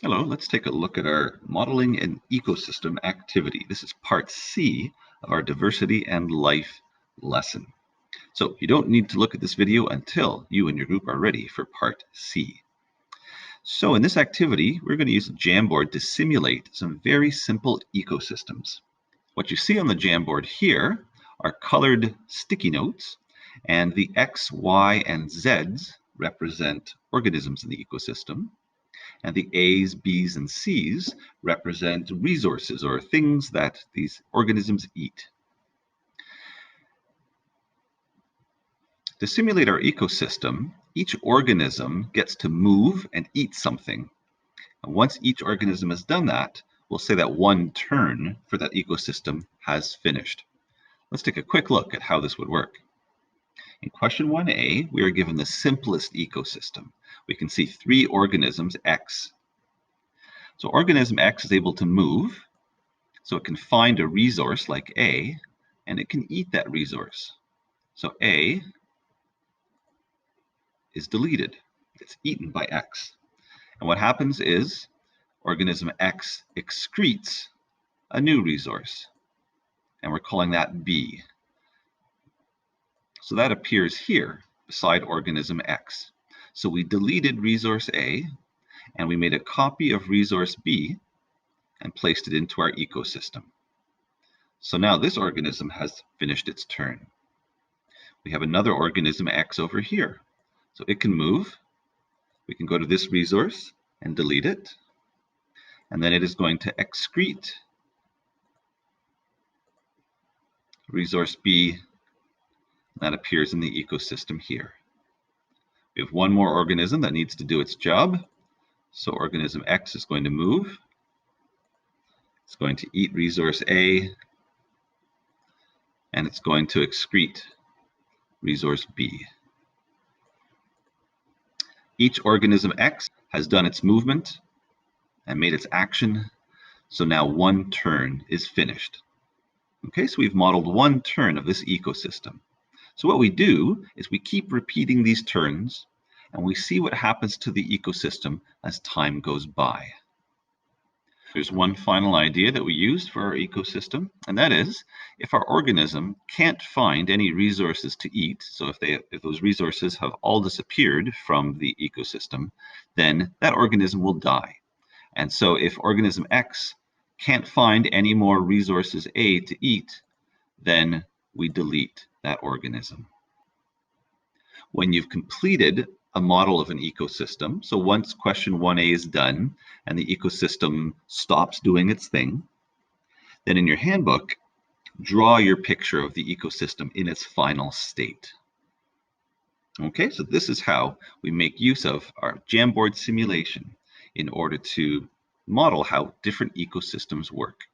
Hello, let's take a look at our modeling an ecosystem activity. This is part C of our diversity and life lesson. So you don't need to look at this video until you and your group are ready for part C. So in this activity, we're going to use a Jamboard to simulate some very simple ecosystems. What you see on the Jamboard here are colored sticky notes, and the X, Y, and Zs represent organisms in the ecosystem. And the A's, B's, and C's represent resources or things that these organisms eat. To simulate our ecosystem, each organism gets to move and eat something. And once each organism has done that, we'll say that one turn for that ecosystem has finished. Let's take a quick look at how this would work. In question 1A, we are given the simplest ecosystem. We can see 3 organisms, X. So organism X is able to move, so it can find a resource like A, and it can eat that resource. So A is deleted. It's eaten by X. And what happens is organism X excretes a new resource, and we're calling that B. So that appears here beside organism X. So we deleted resource A, and we made a copy of resource B and placed it into our ecosystem. So now this organism has finished its turn. We have another organism X over here. So it can move. We can go to this resource and delete it. And then it is going to excrete resource B. That appears in the ecosystem here. We have one more organism that needs to do its job. So organism X is going to move. It's going to eat resource A, and it's going to excrete resource B. Each organism X has done its movement and made its action, so now one turn is finished. Okay, so we've modeled one turn of this ecosystem. So what we do is we keep repeating these turns, and we see what happens to the ecosystem as time goes by. There's one final idea that we used for our ecosystem, and that is if our organism can't find any resources to eat, so if those resources have all disappeared from the ecosystem, then that organism will die. And so if organism X can't find any more resources A to eat, then we delete that organism. When you've completed a model of an ecosystem, so once question 1A is done and the ecosystem stops doing its thing, then in your handbook, draw your picture of the ecosystem in its final state. Okay, so this is how we make use of our Jamboard simulation in order to model how different ecosystems work.